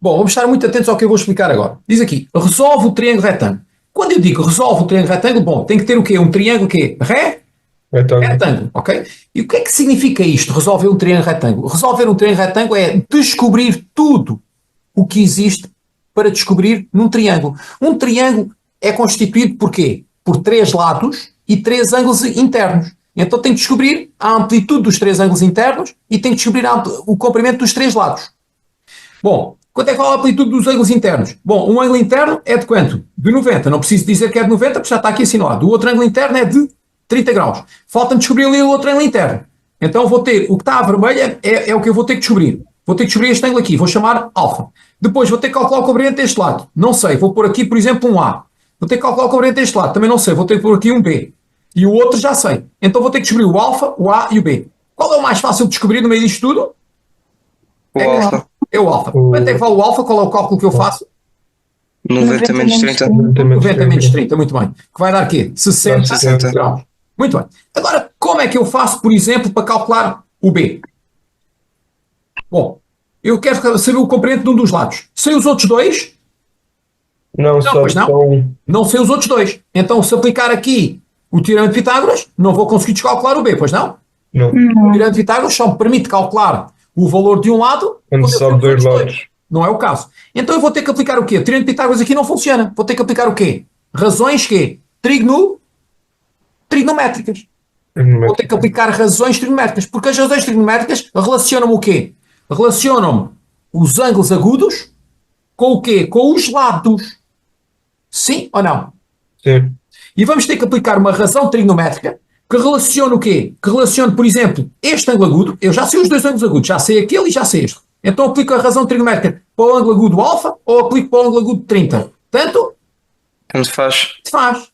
Bom, vamos estar muito atentos ao que eu vou explicar agora. Diz aqui, resolve o triângulo retângulo. Quando eu digo resolve o triângulo retângulo, bom, tem que ter o quê? Um triângulo quê? Retângulo, ok? E o que é que significa isto, resolver um triângulo retângulo? Resolver um triângulo retângulo é descobrir tudo o que existe para descobrir num triângulo. Um triângulo é constituído por quê? Por 3 lados e 3 ângulos internos. Então tem que descobrir a amplitude dos 3 ângulos internos e tem que descobrir o comprimento dos 3 lados. Bom, quanto é que vale a amplitude dos ângulos internos? Bom, um ângulo interno é de quanto? De 90. Não preciso dizer que é de 90 porque já está aqui assinalado. O outro ângulo interno é de 30 graus. Falta-me descobrir ali o outro ângulo interno. Então vou ter, o que está a vermelho é o que eu vou ter que descobrir. Vou ter que descobrir este ângulo aqui, vou chamar alfa. Depois vou ter que calcular o comprimento deste lado. Não sei, vou pôr aqui, por exemplo, um A. Vou ter que calcular o comprimento deste lado. Também não sei, vou ter que pôr aqui um B. E o outro já sei. Então vou ter que descobrir o alfa, o A e o B. Qual é o mais fácil de descobrir no meio disto tudo? O alfa. É o alfa. Quanto é que vale o alfa? Qual é o cálculo que eu faço? 90 menos 30. 90 menos 30, muito bem. Que vai dar quê? 60 graus. Muito bem. Agora, como é que eu faço, por exemplo, para calcular o B? Bom, eu quero saber o comprimento de um dos lados. Sei os outros dois? Não, só um. Não sei os outros dois. Então, se aplicar aqui o teorema de Pitágoras, não vou conseguir descalcular o B, pois não? Não. O teorema de Pitágoras só me permite calcular o valor de um lado quando sobe dois lados. Não é o caso. Então eu vou ter que aplicar o quê? O teorema de Pitágoras aqui não funciona. Vou ter que aplicar o quê? Razões quê? Trigonométricas. Vou ter que aplicar razões trigonométricas. Porque as razões trigonométricas relacionam o quê? Relacionam os ângulos agudos com o quê? Com os lados. Sim ou não? Sim. E vamos ter que aplicar uma razão trigonométrica que relaciona o quê? Que relaciona, por exemplo, este ângulo agudo. Eu já sei os dois ângulos agudos. Já sei aquele e já sei este. Então aplico a razão trigonométrica para o ângulo agudo alfa ou aplico para o ângulo agudo 30? Tanto faz,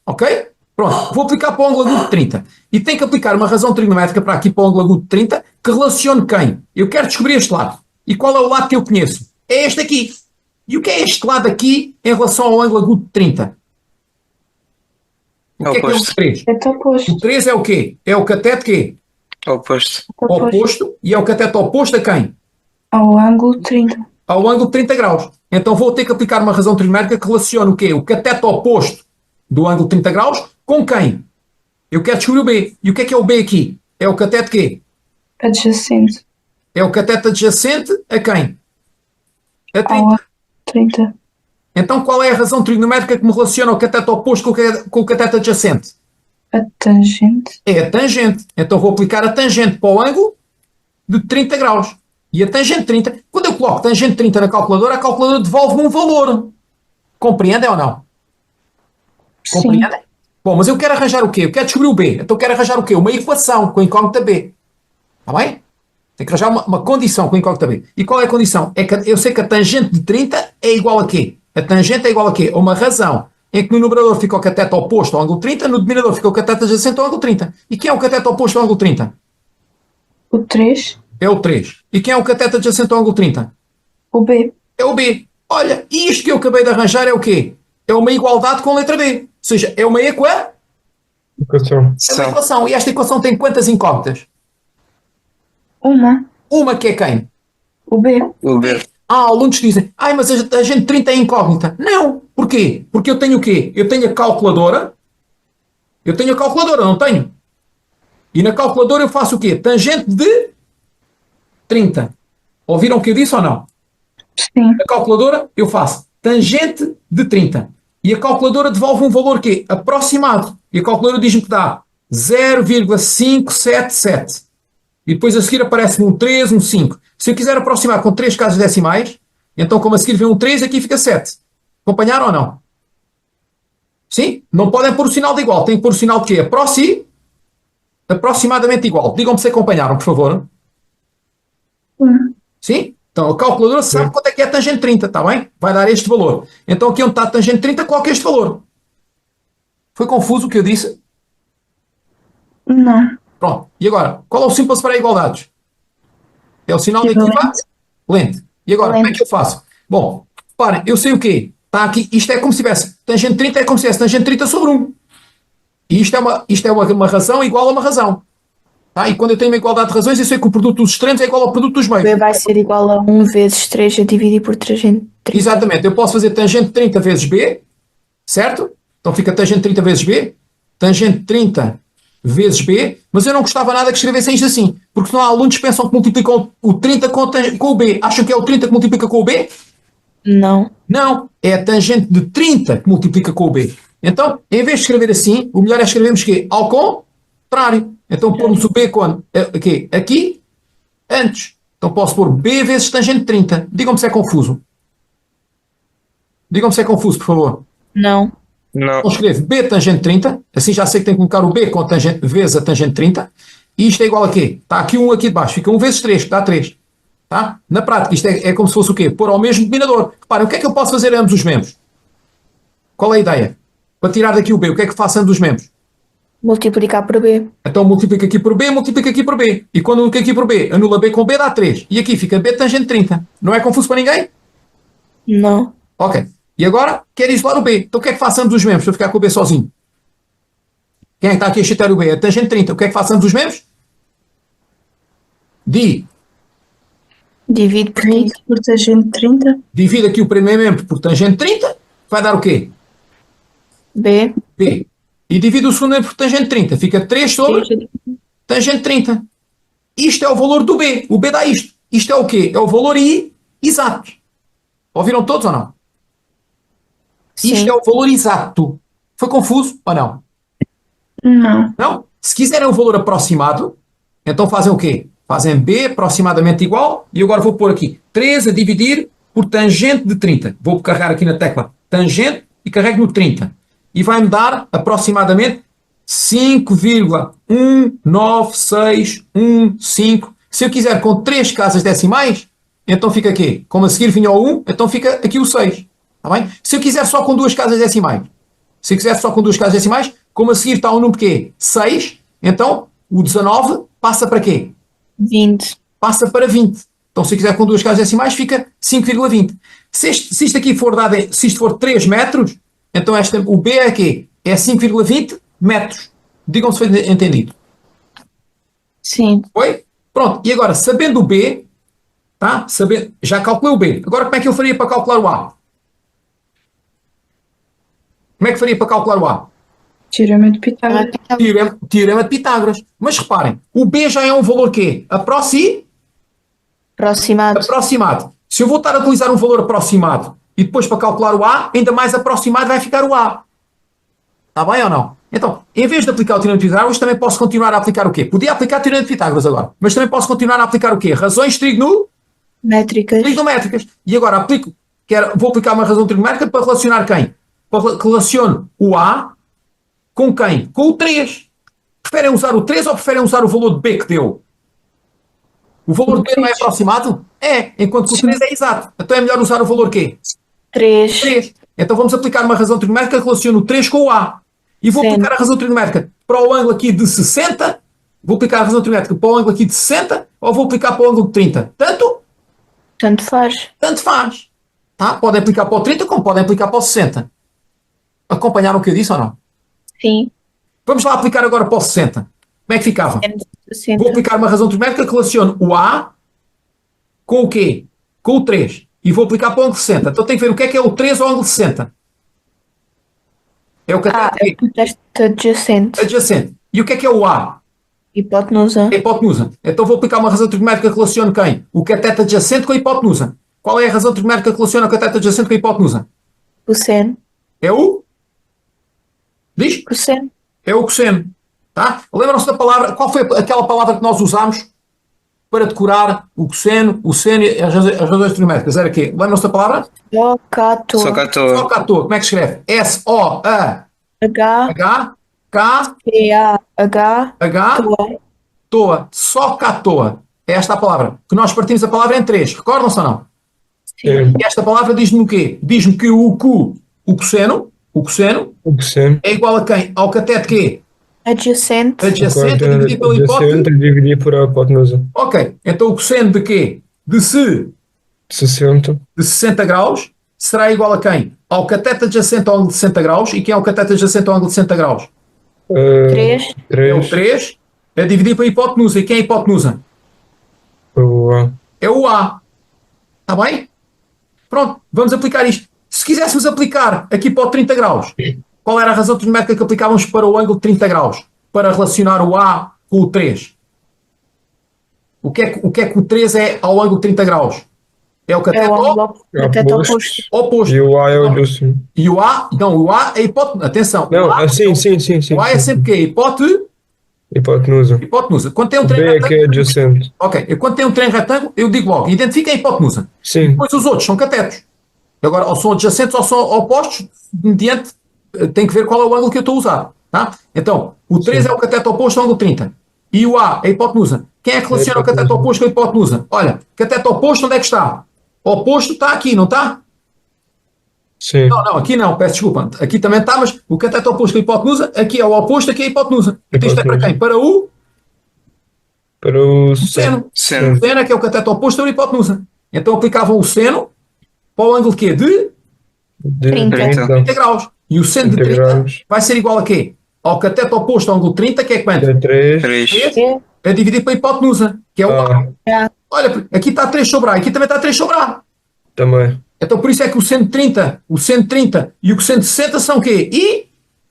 ok? Pronto, vou aplicar para o ângulo agudo 30. E tenho que aplicar uma razão trigonométrica para aqui para o ângulo agudo 30 que relacione quem? Eu quero descobrir este lado. E qual é o lado que eu conheço? É este aqui. E o que é este lado aqui em relação ao ângulo agudo 30? O que é que é o 3? O 3 é o quê? É o cateto quê? Oposto. Oposto. E é o cateto oposto a quem? Ao ângulo 30. Ao ângulo 30 graus. Então vou ter que aplicar uma razão trigonométrica que relaciona o quê? O cateto oposto do ângulo 30 graus com quem? Eu quero descobrir o B. E o que é o B aqui? É o cateto quê? Adjacente. É o cateto adjacente a quem? A 30. Ao 30. Então qual é a razão trigonométrica que me relaciona o cateto oposto com o cateto adjacente? A tangente. É a tangente. Então vou aplicar a tangente para o ângulo de 30 graus. E a tangente 30, quando eu coloco tangente 30 na calculadora, a calculadora devolve-me um valor. Compreendem ou não? Compreendem? Sim. Bom, mas eu quero arranjar o quê? Eu quero descobrir o B. Então eu quero arranjar o quê? Uma equação com a incógnita B. Está bem? Tem que arranjar uma condição com a incógnita B. E qual é a condição? É que eu sei que a tangente de 30 é igual a quê? A tangente é igual a quê? A uma razão em que no numerador fica o cateto oposto ao ângulo 30, no denominador fica o cateto adjacente ao ângulo 30. E quem é o cateto oposto ao ângulo 30? O 3. É o 3. E quem é o cateto adjacente ao ângulo 30? O B. É o B. Olha, isto que eu acabei de arranjar é o quê? É uma igualdade com a letra B. Ou seja, é uma equação. É uma equação. E esta equação tem quantas incógnitas? Uma. Uma que é quem? O B. O B. Alunos dizem, mas a gente 30 é incógnita. Não. Porquê? Porque eu tenho o quê? Eu tenho a calculadora. Não tenho? E na calculadora eu faço o quê? Tangente de 30. Ouviram o que eu disse ou não? Sim. Na calculadora eu faço tangente de 30. E a calculadora devolve um valor quê? Aproximado. E a calculadora diz-me que dá 0,577. E depois a seguir aparece-me um 3, um 5. Se eu quiser aproximar com 3 casas decimais, então como a seguir vem um 3, aqui fica 7. Acompanharam ou não? Sim? Não podem pôr o sinal de igual. Tem que pôr o sinal de quê? Aproximadamente igual. Digam-me se acompanharam, por favor. Sim? Então a calculadora sabe quanto é que é a tangente 30, está bem? Vai dar este valor. Então aqui onde está a tangente 30, coloca este valor. Foi confuso o que eu disse? Não. Pronto. E agora? Qual é o símbolo para igualdades? É o sinal de equivalente. E agora, como é que eu faço? Bom, reparem, eu sei o quê? Está aqui, isto é como se tivesse, tangente 30 é como se tivesse tangente 30 sobre 1. E isto é uma razão igual a uma razão. Tá? E quando eu tenho uma igualdade de razões, eu sei que o produto dos extremos é igual ao produto dos meios. B vai ser igual a 1 vezes 3 a dividir por tangente 30. Exatamente, eu posso fazer tangente de 30 vezes B, certo? Então fica tangente de 30 vezes B, tangente de 30 vezes B, mas eu não gostava nada que escrevessem isto assim, porque senão há alunos que pensam que multiplicam o 30 com o B. Acham que é o 30 que multiplica com o B? Não. Não, é a tangente de 30 que multiplica com o B. Então, em vez de escrever assim, o melhor é escrevermos o quê? Ao contrário. Então, pomos o B quando? Aqui, antes. Então, posso pôr B vezes tangente de 30. Digam-me se é confuso. Digam-me se é confuso, por favor. Não. Não. Então, escrevo B tangente de 30. Assim já sei que tenho que colocar o B com tangente, vezes a tangente de 30. E isto é igual a quê? Está aqui um aqui de baixo. Fica 1 vezes 3, que dá 3. Tá? Na prática, isto é como se fosse o quê? Pôr ao mesmo denominador. Reparem, o que é que eu posso fazer a ambos os membros? Qual é a ideia? Para tirar daqui o B, o que é que faço a ambos os membros? Multiplicar por B. Então multiplica aqui por B, multiplica aqui por B. E quando multiplica aqui por B, anula B com B, dá 3. E aqui fica B tangente 30. Não é confuso para ninguém? Não. Ok. E agora, quero isolar o B. Então o que é que faço a ambos os membros para ficar com o B sozinho? Quem é que está aqui a chatear o B? A tangente 30. O que é que faço a ambos os membros? Divide por 30. Por tangente 30. Divide aqui o primeiro membro por tangente 30. Vai dar o quê? B. B. E divide o segundo membro por tangente 30. Fica 3 sobre tangente 30. Isto é o valor do B. O B dá isto. Isto é o quê? É o valor I exato. Ouviram todos ou não? Sim. Isto é o valor exato. Foi confuso ou não? Não. Não? Se quiserem o valor aproximado, então fazem o quê? Fazem B aproximadamente igual, e agora vou pôr aqui 3 a dividir por tangente de 30. Vou carregar aqui na tecla tangente e carrego no 30. E vai-me dar aproximadamente 5,19615. Se eu quiser com 3 casas decimais, então fica aqui. Como a seguir vinha o 1, então fica aqui o 6. Está bem? Se eu quiser só com 2 casas decimais, se eu quiser só com 2 casas decimais, como a seguir está o número quê? 6, então o 19 passa para quê? 20. Passa para 20. Então, se eu quiser com 2 casas decimais, fica 5,20. Se isto aqui for dado, se isto for 3 metros, então o B é quê? É 5,20 metros. Digam-me se foi entendido. Sim. Foi? Pronto. E agora, sabendo o B, tá? Já calculei o B. Agora, como é que eu faria para calcular o A? Como é que faria para calcular o A? Teorema de Pitágoras. Teorema de Pitágoras. Mas reparem, o B já é um valor quê? Aproximado. Aproximado. Se eu vou estar a utilizar um valor aproximado e depois para calcular o A, ainda mais aproximado vai ficar o A. Está bem ou não? Então, em vez de aplicar o Teorema de Pitágoras, também posso continuar a aplicar o quê? Podia aplicar o Teorema de Pitágoras agora, mas também posso continuar a aplicar o quê? Razões trigonométricas. E agora vou aplicar uma razão trigonométrica para relacionar quem? Relaciono o A com quem? Com o 3. Preferem usar o 3 ou preferem usar o valor de B que deu? O valor de B não é aproximado? É, enquanto que o 3 é exato. Então é melhor usar o valor quê? 3. Então vamos aplicar uma razão trigonométrica que relaciona o 3 com o A. E vou aplicar a razão trigonométrica para o ângulo aqui de 60. Vou aplicar a razão trigonométrica para o ângulo aqui de 60 ou vou aplicar para o ângulo de 30? Tanto faz. Tanto faz. Tá? Podem aplicar para o 30 como podem aplicar para o 60. Acompanharam o que eu disse ou não? Sim. Vamos lá aplicar agora para o 60. Como é que ficava? 60. Vou aplicar uma razão trigonométrica que relacione o A com o quê? Com o 3. E vou aplicar para o ângulo 60. Então tenho que ver o que é o 3 ao ângulo 60. É o cateto é o cateto adjacente. adjacente. E o que é o A? Hipotenusa. A hipotenusa. Então vou aplicar uma razão trigonométrica que relacione quem? O cateto adjacente com a hipotenusa. Qual é a razão trigonométrica que relaciona o cateto adjacente com a hipotenusa? Cosseno. É o? Diz? Cosseno. É o cosseno. Tá? Lembram-se da palavra? Qual foi aquela palavra que nós usámos para decorar o cosseno, o seno e as razões trigonométricas? Era quê? Lembram-se da palavra? Só que à Só toa. que à toa. Como é que se escreve? S-O-A-H K T-A-H. H toa. Só que à toa. É esta a palavra. Que nós partimos a palavra em 3. Recordam-se ou não? Sim. E esta palavra diz-me o quê? Diz-me que o cosseno é igual a quem? Ao cateto quê? Adjacente. Adjacente a dividir pela hipótese. Adjacente a dividir por a hipotenusa. Ok. Então o cosseno de quê? De 60. 60 graus será igual a quem? Ao cateto adjacente ao ângulo de 60 graus. E quem é o cateto adjacente ao ângulo de 60 graus? 3. É o 3 a dividir pela hipotenusa. E quem é a hipotenusa? O A. É o A. Está bem? Pronto, vamos aplicar isto. Se quiséssemos aplicar aqui para o 30 graus, qual era a razão trigonométrica que aplicávamos para o ângulo de 30 graus? Para relacionar o A com o 3. O que é que o 3 é ao ângulo de 30 graus? É o É cateto o ângulo cateto oposto. oposto. E o A é o adjacente. E o A, não, o A é hipótese. Atenção. Não, o A, sim. o A é sempre que hipótese. Hipotenusa. Hipotenusa. Quando tem um O trem B é que é retângulo. adjacente. Ok, quando tem um trem retângulo, eu digo logo, identifica a hipotenusa. Sim. Depois os outros são catetos. Agora, ou são adjacentes ou são opostos, mediante, tem que ver qual é o ângulo que eu estou a usar. Tá? Então, o 3 Sim. é o cateto oposto ao ângulo 30. E o A é a hipotenusa. Quem é que relaciona o cateto oposto com a hipotenusa? Olha, cateto oposto onde é que está? O oposto está aqui, não está? Sim. Não, aqui não, peço desculpa. Aqui também está, mas o cateto oposto com a hipotenusa, aqui é o oposto, aqui é a hipotenusa. Então isto é para quem? Para o Para o seno. Seno. O seno é que é o cateto oposto da hipotenusa. Então aplicavam o seno para o ângulo quê? De de 30. 30 graus. E o seno de 30 30 graus. vai ser igual a quê? Ao cateto oposto ao ângulo 30, que é quanto? É 3. 3. É dividido pela hipotenusa, que é o A. A. Olha, aqui está 3 sobre A, aqui também está 3 sobre A. Também. Então por isso é que o seno de 30 e o seno de 60 são o quê?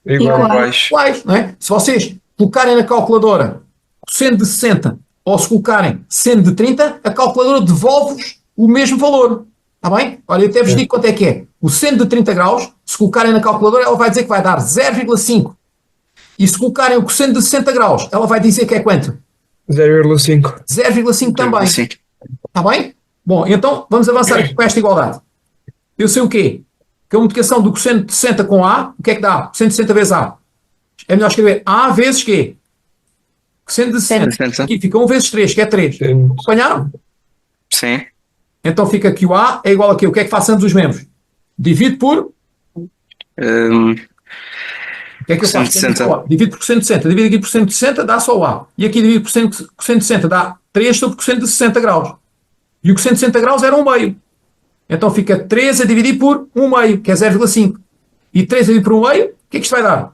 Igual. Baixo. Iguais, não é? Se vocês colocarem na calculadora o seno de 60 ou se colocarem seno de 30, a calculadora devolve-vos o mesmo valor. Está bem? Olha, eu até vos digo quanto é que é. O seno de 30 graus, se colocarem na calculadora, ela vai dizer que vai dar 0,5. E se colocarem o cosseno de 60 graus, ela vai dizer que é quanto? 0,5. 0,5 também. Sim. Está bem? Bom, então vamos avançar aqui com esta igualdade. Eu sei o quê? Que a multiplicação do cosseno de 60 com A, o que é que dá? Cosseno de 60 vezes A. É melhor escrever A vezes quê? Cosseno de 60. Aqui fica 1 vezes 3, que é 3. Sim. Acompanharam? Sim. Então fica que o A é igual a quê? O que é que façamos os membros? Divido por... O que é que eu Cosseno faço? de 60. Divido por cosseno de 60. Divido aqui por cosseno de 60, dá só o A. E aqui divido por cosseno de 60, dá 3 sobre cosseno de 60 graus. E o cosseno de 60 graus era 1 meio. Então fica 3 a dividir por 1 meio, que é 0,5. E 3 a dividir por 1 meio, o que é que isto vai dar?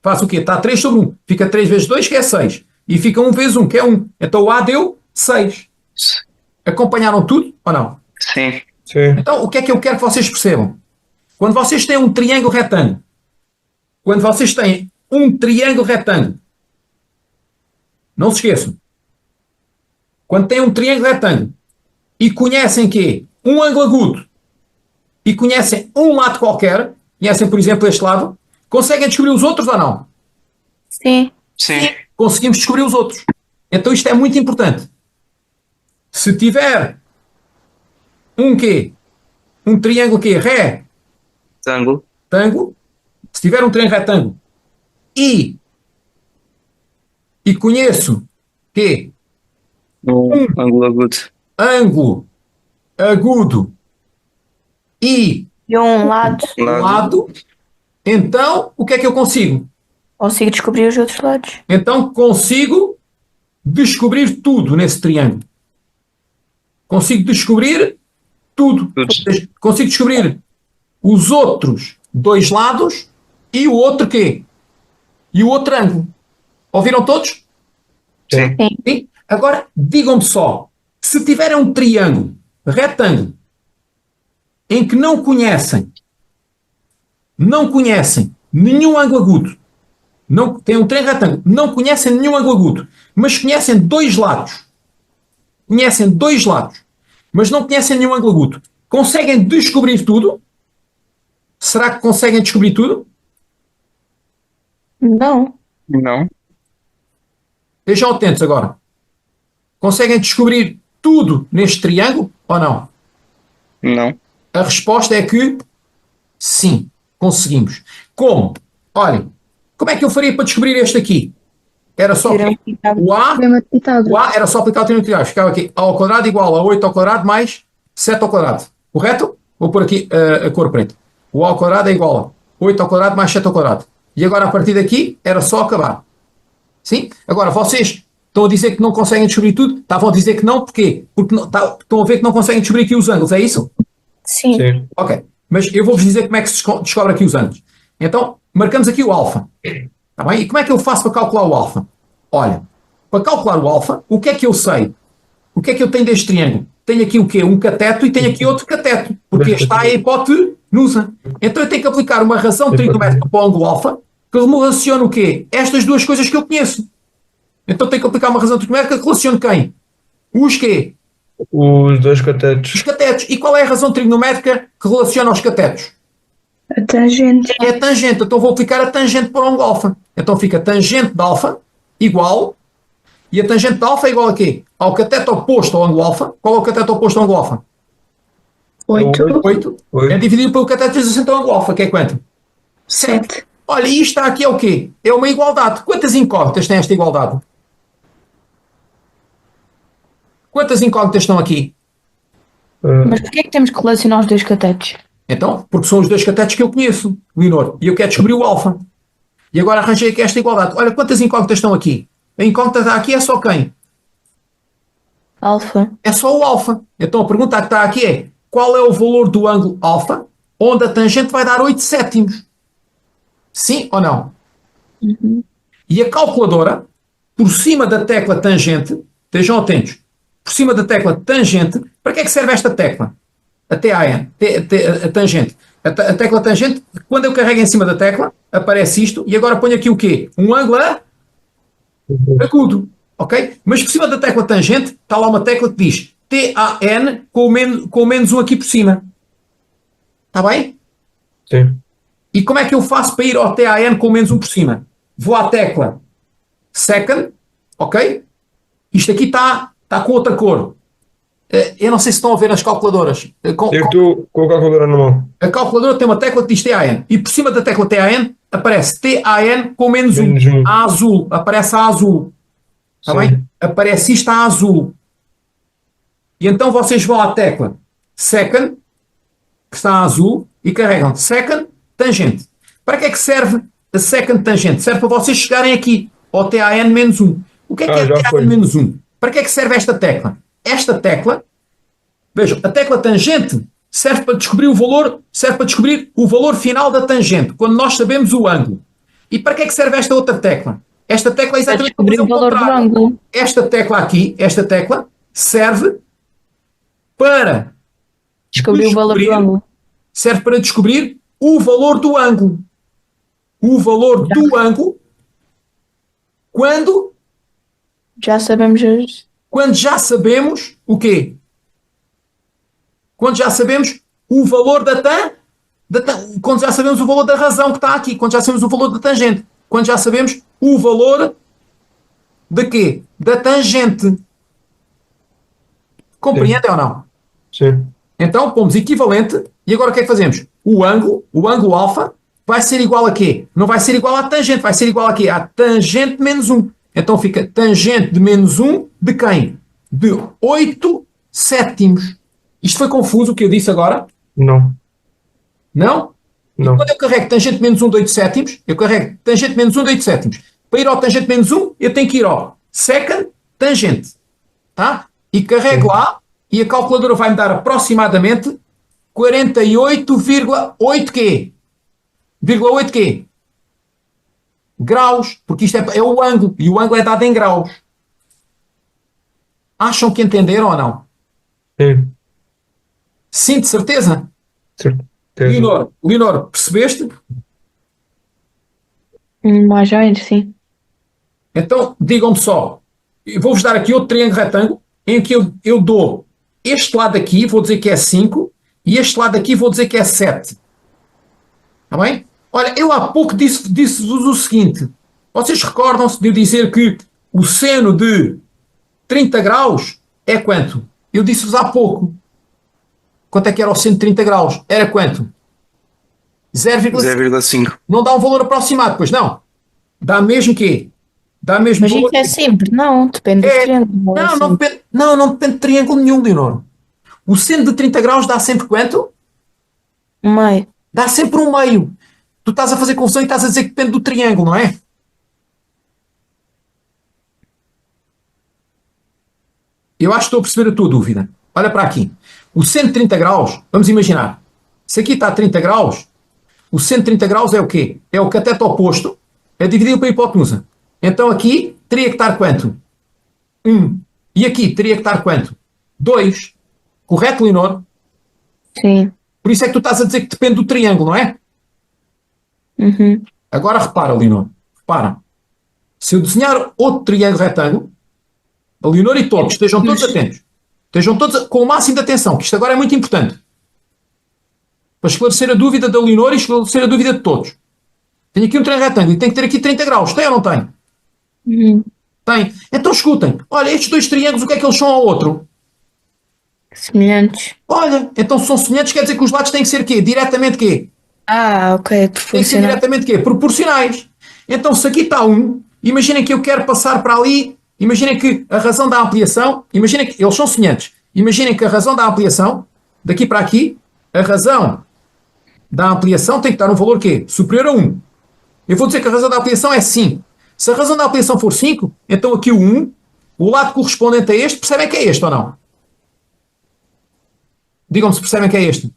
Faço o quê? Está 3 sobre 1. Fica 3 vezes 2, que é 6. E fica 1 vezes 1, que é 1. Então o A deu 6. Acompanharam tudo ou não? Sim. Sim. Então o que é que eu quero que vocês percebam? Quando vocês têm um triângulo retângulo, não se esqueçam, quando têm um triângulo retângulo e conhecem quê? Um ângulo agudo e conhecem um lado qualquer, conhecem por exemplo este lado, conseguem descobrir os outros ou não? Sim. Sim. Conseguimos descobrir os outros. Então isto é muito importante. Se tiver um quê? Um triângulo quê? Retângulo. Retângulo, se tiver um triângulo retângulo e conheço que Ângulo agudo. ângulo agudo e De um lado, lado, então o que é que eu consigo? consigo descobrir os outros lados. Então consigo descobrir tudo nesse triângulo. Consigo descobrir tudo. Tudo. Consigo descobrir os outros dois lados e o outro quê? E o outro ângulo. Ouviram todos? Sim. Sim? Agora, digam-me só, se tiverem um triângulo retângulo em que não conhecem nenhum ângulo agudo, não, tem um triângulo retângulo, não conhecem nenhum ângulo agudo, mas conhecem dois lados, mas não conhecem nenhum ângulo agudo, conseguem descobrir tudo? Será que conseguem descobrir tudo? Não. Não. Estejam atentos agora. Conseguem descobrir tudo neste triângulo ou não? Não. A resposta é que sim, conseguimos. Como? Olhem, como é que eu faria para descobrir este aqui? Era só Teorema de Pitágoras. o A, Teorema de Pitágoras. era só aplicar o teorema de Pitágoras. Ficava aqui A ao quadrado igual a 8 ao quadrado mais 7 ao quadrado. Correto? Vou pôr aqui a cor preta. O A ao quadrado é igual a 8 ao quadrado mais 7 ao quadrado. E agora a partir daqui era só acabar. Sim? Agora vocês estão a dizer que não conseguem descobrir tudo? Estavam a dizer que não, porquê? Porque estão a ver que não conseguem descobrir aqui os ângulos, é isso? Sim. Sim. Ok. Mas eu vou-vos dizer como é que se descobre aqui os ângulos. Então, marcamos aqui o alfa. Está bem? E como é que eu faço para calcular o alfa? Olha, para calcular o alfa, o que é que eu sei? O que é que eu tenho deste triângulo? tenho aqui o quê? Um cateto e tenho aqui outro cateto, porque está a hipotenusa. Então eu tenho que aplicar uma razão trigonométrica para o ângulo alfa que me relaciona o quê? Estas duas coisas que eu conheço. Então tenho que aplicar uma razão trigonométrica que relacione quem? Os quê? Os dois Os catetos. catetos. E qual é a razão trigonométrica que relaciona os catetos? A tangente. É a tangente. Então vou aplicar a tangente para o ângulo alfa. Então fica tangente de alfa igual, e a tangente de alfa é igual a quê? Ao cateto oposto ao ângulo alfa. Qual é o cateto oposto ao ângulo alfa? 8. 8. Oito. É dividido pelo cateto adjacente ao ângulo alfa, que é quanto? 7. Olha, e isto aqui é o quê? É uma igualdade. Quantas incógnitas tem esta igualdade? Quantas incógnitas estão aqui? Mas porquê é que temos que relacionar os dois catetos? Então, porque são os dois catetos que eu conheço, Leonor, e eu quero descobrir o alfa. E agora arranjei aqui esta igualdade. Olha, quantas incógnitas estão aqui? A incógnita está aqui é só quem? Alfa. É só o alfa. Então a pergunta que está aqui é: qual é o valor do ângulo alfa onde a tangente vai dar 8 sétimos? Sim ou não? E a calculadora, por cima da tecla tangente, estejam atentos, por cima da tecla tangente, para que é que serve esta tecla? A TAN, a tangente. A tecla tangente, quando eu carrego em cima da tecla, aparece isto, e agora ponho aqui o quê? Um ângulo agudo, ok? Mas por cima da tecla tangente, está lá uma tecla que diz TAN com menos um aqui por cima. Está bem? Sim. E como é que eu faço para ir ao TAN com menos um por cima? Vou à tecla second, ok? Isto aqui está com outra cor. Eu não sei se estão a ver as calculadoras. Eu estou com a calculadora na mão. A calculadora tem uma tecla que diz TAN. E por cima da tecla TAN aparece TAN com menos Menos um. A azul. Aparece a azul. Está Sim. bem? Aparece isto a azul. E então vocês vão à tecla second, que está a azul, e carregam second tangente. Para que é que serve a second tangente? Serve para vocês chegarem aqui ao TAN menos 1. O que é já TAN foi. menos 1? Para que é que serve esta tecla? Esta tecla, vejam, a tecla tangente serve para descobrir o valor final da tangente, quando nós sabemos o ângulo. E para que é que serve esta outra tecla? Esta tecla é Para exatamente para descobrir fazer o valor do contrário. ângulo. Esta tecla aqui, esta tecla, serve para Descobrir o valor do ângulo. serve para descobrir o valor do ângulo. O valor do ângulo quando Já sabemos já sabemos o quê? Quando já sabemos o valor quando já sabemos o valor da razão que está aqui, quando já sabemos o valor da tangente, quando já sabemos o valor de quê? Da tangente. Compreendem ou não? Sim. Então pomos equivalente e agora o que é que fazemos? O ângulo alfa vai ser igual a quê? Não vai ser igual à tangente, vai ser igual a quê? À tangente menos 1. Então fica tangente de menos 1 de quem? De 8 sétimos. Isto foi confuso o que eu disse agora? Não. Não? Não. E quando eu carrego tangente menos 1 de 8 sétimos, eu carrego tangente menos 1 de 8 sétimos. Para ir ao tangente menos 1, eu tenho que ir ao second tangente. Tá? E carrego lá e a calculadora vai me dar aproximadamente 48,8 quê? 8 quê? Graus, porque isto é o ângulo, e o ângulo é dado em graus. Acham que entenderam ou não? Sim. Sim, de certeza? Certeza. Leonor, percebeste? mais ou menos, sim. Então, digam-me só, eu vou-vos dar aqui outro triângulo retângulo, em que eu dou este lado aqui, vou dizer que é 5, e este lado aqui vou dizer que é 7. Está bem? Olha, eu há pouco disse-vos o seguinte, vocês recordam-se de eu dizer que o seno de 30 graus é quanto? Eu disse-vos há pouco. Quanto é que era o seno de 30 graus? Era quanto? 0,5. 0,5. Não dá um valor aproximado, pois não? Dá mesmo quê? Dá mesmo Mas valor. isso é sempre, não, depende do triângulo. Não depende de triângulo nenhum, Leonor. O seno de 30 graus dá sempre quanto? Meio. Dá sempre um meio. Tu estás a fazer confusão e estás a dizer que depende do triângulo, não é? Eu acho que estou a perceber a tua dúvida. Olha para aqui. O seno de 30 graus, vamos imaginar. Se aqui está a 30 graus, o seno de 30 graus é o quê? É o cateto oposto, é dividido pela hipotenusa. Então aqui teria que estar quanto? 1. E aqui teria que estar quanto? 2. Correto, Leonor? Sim. Por isso é que tu estás a dizer que depende do triângulo, não é? Uhum. Agora repara, Leonor. Repara. Se eu desenhar outro triângulo retângulo, a Leonor e todos, estejam todos atentos. Estejam todos com o máximo de atenção, que isto agora é muito importante. Para esclarecer a dúvida da Leonor e esclarecer a dúvida de todos. Tenho aqui um triângulo retângulo e tem que ter aqui 30 graus. Tem ou não tem? Uhum. Tem. Então escutem. Olha, estes dois triângulos, o que é que eles são ao outro? Semelhantes. Olha, então se são semelhantes, quer dizer que os lados têm que ser quê? Diretamente quê? Ah, ok. Tem que ser Proporcional. diretamente quê? Proporcionais. Então se aqui está um, imaginem que eu quero passar para ali, imaginem que a razão da ampliação, imaginem que eles são semelhantes, imaginem que a razão da ampliação, daqui para aqui, a razão da ampliação tem que dar um valor quê? Superior a 1. Eu vou dizer que a razão da ampliação é 5. Se a razão da ampliação for 5, então aqui o 1, o lado correspondente a este, percebem que é este ou não? Digam-me se percebem que é este.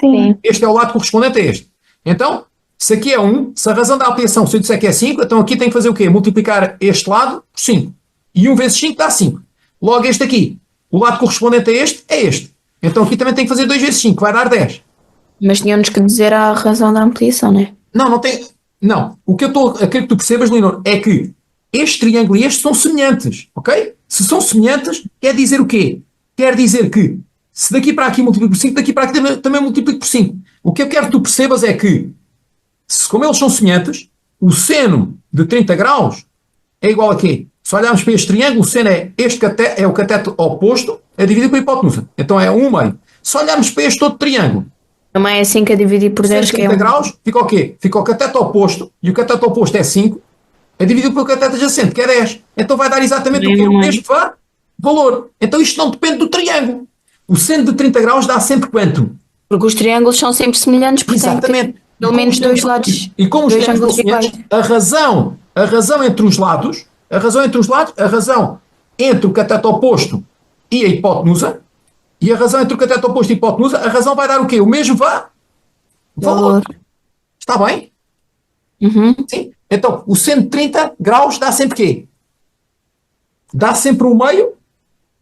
Sim. Este é o lado correspondente a este. Então, se aqui é 1, se a razão da ampliação, se eu disser que é 5, então aqui tem que fazer o quê? Multiplicar este lado por 5. E 1 vezes 5 dá 5. Logo este aqui, o lado correspondente a este é este. Então aqui também tem que fazer 2 vezes 5, vai dar 10. Mas tínhamos que dizer a razão da ampliação, não é? Não tem. Não. O que eu estou a querer que tu percebas, Leonor, é que este triângulo e este são semelhantes, ok? Se são semelhantes, quer dizer o quê? Quer dizer que se daqui para aqui multiplico por 5, daqui para aqui também multiplico por 5. O que eu quero que tu percebas é que, como eles são semelhantes, o seno de 30 graus é igual a quê? Se olharmos para este triângulo, o seno é é o cateto oposto, é dividido pela hipotenusa. Então é 1 meio. Se olharmos para este outro triângulo, Também é 5 a dividir por 10, que é 30 graus, fica o quê? Fica o cateto oposto, e o cateto oposto é 5, é dividido pelo cateto adjacente, que é 10. Então vai dar exatamente o quê? O mesmo valor. Então isto não depende do triângulo. O seno de 30 graus dá sempre quanto? Porque os triângulos são sempre semelhantes, portanto, Exatamente. pelo menos dois lados. E como os dois triângulos são ângulos semelhantes, a razão entre os lados, a razão entre o cateto oposto e a hipotenusa, e a razão entre o cateto oposto e a hipotenusa, a razão vai dar o quê? O mesmo valor. Está bem? Uhum. Sim. Então, o seno de 30 graus dá sempre quê? Dá sempre um meio?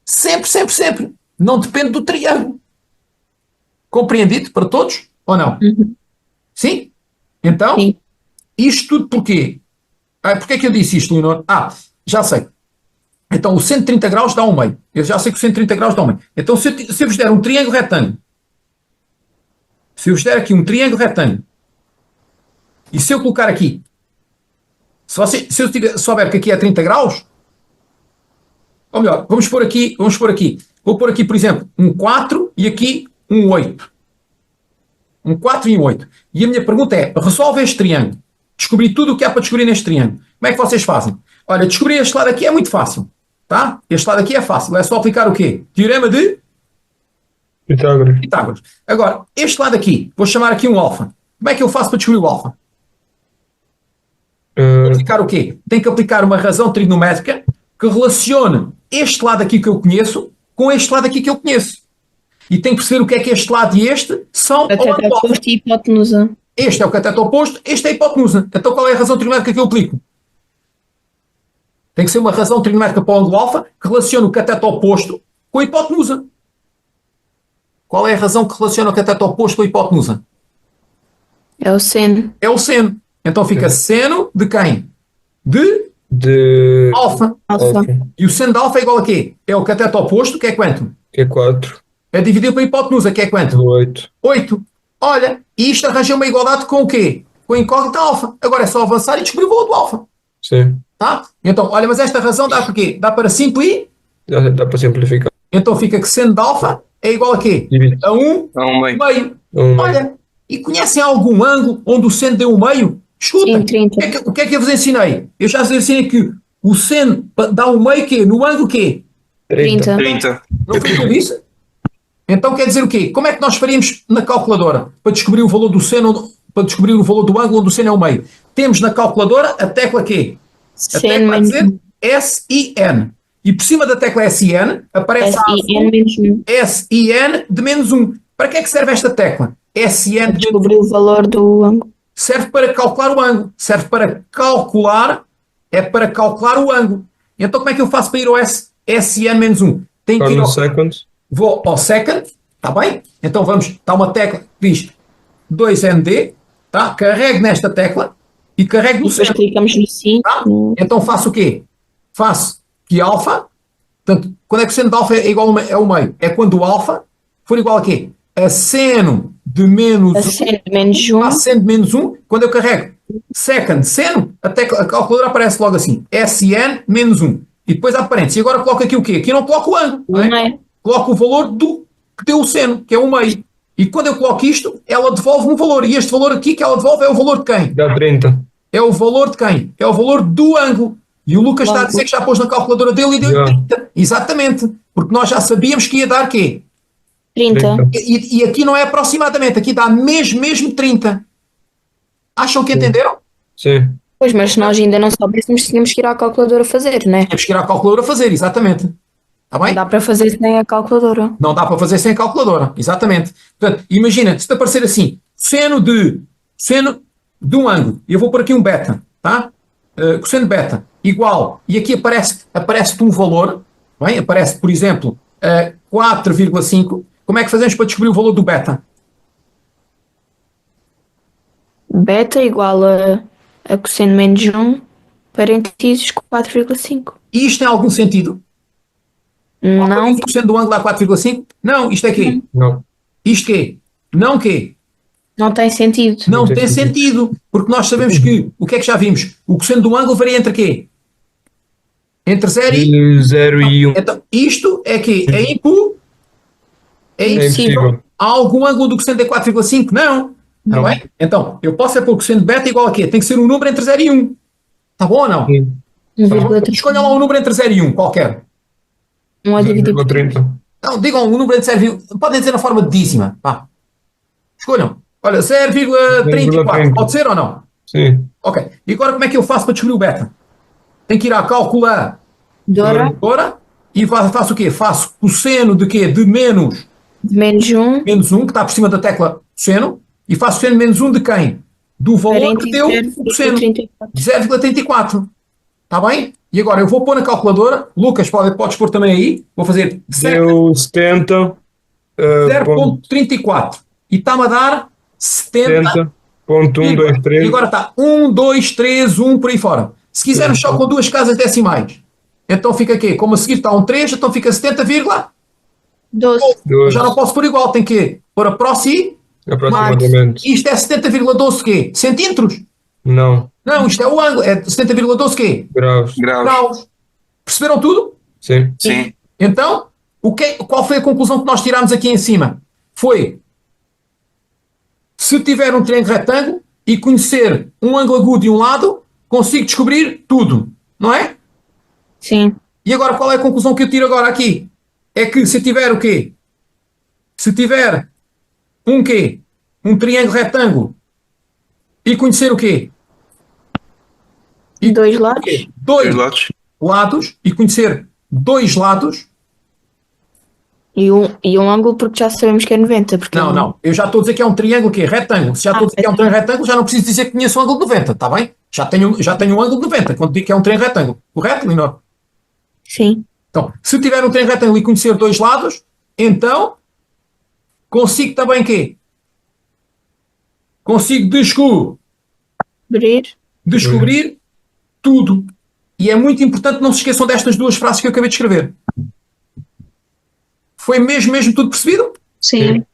Sempre, sempre, sempre. Não depende do triângulo. Compreendido para todos? Ou não? Uhum. Sim? Então, Sim. isto tudo porquê? Porquê é que eu disse isto, Leonor? Já sei. Então, o 130 graus dá um meio. Eu já sei que o 130 graus dá um meio. Então, se eu vos der um triângulo retângulo, se eu vos der aqui um triângulo retângulo, e se eu colocar aqui, se eu souber que aqui é 30 graus, ou melhor, vamos pôr aqui. Vou pôr aqui, por exemplo, um 4 e aqui um 8. Um 4 e um 8. E a minha pergunta é, resolve este triângulo. Descobri tudo o que há para descobrir neste triângulo. Como é que vocês fazem? Olha, descobrir este lado aqui é muito fácil. Tá? Este lado aqui é fácil. É só aplicar o quê? Teorema de Pitágoras. Agora, este lado aqui, vou chamar aqui um alfa. Como é que eu faço para descobrir o alfa? Aplicar o quê? Tenho que aplicar uma razão trigonométrica que relacione este lado aqui que eu conheço com este lado aqui que eu conheço. E tenho que perceber o que é que este lado e este são ao Cateto ângulo alfa. oposto e hipotenusa. Este é o cateto oposto, este é a hipotenusa. Então qual é a razão trigonométrica que eu aplico? Tem que ser uma razão trigonométrica para o ângulo alfa que relacione o cateto oposto com a hipotenusa. Qual é a razão que relaciona o cateto oposto com a hipotenusa? É o seno. É o seno. Então fica seno de quem? De alfa. Alfa. E o seno de alfa é igual a quê? É o cateto oposto, que é quanto? Que é 4. É dividido pela hipotenusa, que é quanto? 8. 8. Olha, e isto arranja uma igualdade com o quê? Com a incógnita alfa. Agora é só avançar e descobrir o valor do alfa. Sim. Tá? Então, olha, mas esta razão dá para quê? Dá para simplificar. Dá para simplificar. Então fica que seno de alfa é igual a quê? Divide. A 1 Dá um meio. meio. Um Olha, e conhecem algum ângulo onde o seno deu um meio? Escuta, Sim, 30. o que é que eu vos ensinei? Eu já vos ensinei que o seno dá um meio quê? No ângulo quê? 30. 30. Não foi o que eu disse? Então quer dizer o quê? Como é que nós faríamos na calculadora para descobrir o valor do seno, para descobrir o valor do ângulo onde o seno é o meio? Temos na calculadora a tecla quê? A Seno tecla a menos dizer SIN. E por cima da tecla SIN aparece a SIN menos 1. SIN de menos 1. Para que é que serve esta tecla? SIN de menos 1 Descobrir o valor do ângulo. serve para calcular o ângulo. Serve para calcular, calcular o ângulo. Então como é que eu faço para ir ao SIN menos 1? Tenho que ir Cosine ao seconds. vou ao second, está bem? Então está uma tecla que diz 2ND, tá? Carrego nesta tecla e carrego no Depois second. clicamos no 5. Tá? Então faço o quê? Faço que alfa, portanto, quando é que o seno de alfa é igual ao meio? É quando o alfa for igual a quê? A seno de menos 1. Acende menos 1. A seno de menos 1, quando eu carrego second seno, a calculadora aparece logo assim, SN menos 1. E depois há parênteses. E agora coloco aqui o quê? Aqui não coloco o ângulo. Não é? Coloco o valor que deu o seno, que é o meio. E quando eu coloco isto, ela devolve um valor. E este valor aqui que ela devolve é o valor de quem? Dá 30. É o valor de quem? É o valor do ângulo. E o Lucas está a dizer que já pôs na calculadora dele e deu 30. Exatamente. Porque nós já sabíamos que ia dar quê? 30. E aqui não é aproximadamente, aqui dá mesmo 30. Acham que entenderam? Sim. Pois, mas se nós ainda não soubéssemos, tínhamos que ir à calculadora fazer, né? Temos que ir à calculadora fazer, exatamente. Está bem? Não dá para fazer sem a calculadora. Não dá para fazer sem a calculadora, exatamente. Portanto, imagina, se te aparecer assim, seno de um ângulo, e eu vou pôr aqui um beta, tá? Cosseno de beta, igual, e aqui aparece-te um valor, bem? Aparece, por exemplo, 4,5. Como é que fazemos para descobrir o valor do beta? Beta igual a cosseno menos 1, parênteses 4,5. E isto tem algum sentido? Não, 1% do ângulo dá 4,5? Não, isto é quê? Não. Isto quê? Não quê? não tem sentido. Não tem sentido, porque nós sabemos que, o que é que já vimos? O cosseno do ângulo varia entre quê? Entre 0 e... 0 e 1. Então, isto é quê? É É impossível. Há algum ângulo do cosseno de 4,5? Não. Não é? Então, eu posso pôr o cosseno de beta igual a quê? Tem que ser um número entre 0 e 1. Está bom ou não? Sim. Tá bom? Escolham lá um número entre 0 e 1, qualquer. 1 a dividir por 0,30. Não, digam um número entre 0 e 1. Podem dizer na forma de dízima. Vá. Escolham. Olha, 0,34. 0,30. Pode ser ou não? Sim. Ok. E agora como é que eu faço para descobrir o beta? Tenho que ir à calculadora e faço o quê? Faço cosseno de quê? De menos de menos 1, menos 1, que está por cima da tecla seno, e faço seno menos 1 de quem? Do valor que deu o cosseno, 0,34. Está bem? E agora eu vou pôr na calculadora, Lucas, podes pôr também aí, vou fazer Deu 70. 0,34. E está-me a dar 70. 70.123. E agora está 1, 2, 3, 1, por aí fora. Se quisermos só com duas casas decimais, então fica aqui, como a seguir está um 3, então fica 70, 12. já não posso pôr igual, tem que pôr Aproximadamente. Isto é 70,12 quê? Centímetros? Não. Não, isto é o ângulo, é 70,12 quê? Graus. Graus. Perceberam tudo? Sim. Sim. Então, qual foi a conclusão que nós tirámos aqui em cima? Foi, se tiver um triângulo retângulo e conhecer um ângulo agudo de um lado, consigo descobrir tudo, não é? Sim. E agora qual é a conclusão que eu tiro agora aqui? É que se tiver o quê? Se tiver um quê? Um triângulo retângulo e conhecer o quê? E dois lados? Dois lados e conhecer dois lados. E um ângulo porque já sabemos que é 90. Porque Não. Eu já estou a dizer que é um triângulo que é retângulo. Se já estou a dizer que é um triângulo retângulo, já não preciso dizer que conheço o ângulo de 90, está bem? Já tenho um ângulo de 90 quando digo que é um triângulo retângulo. Correto, Leonor? Sim. Então, se tiver um triângulo retângulo e conhecer dois lados, então consigo também quê? Consigo descobrir tudo. E é muito importante não se esqueçam destas duas frases que eu acabei de escrever. Foi mesmo tudo percebido? Sim.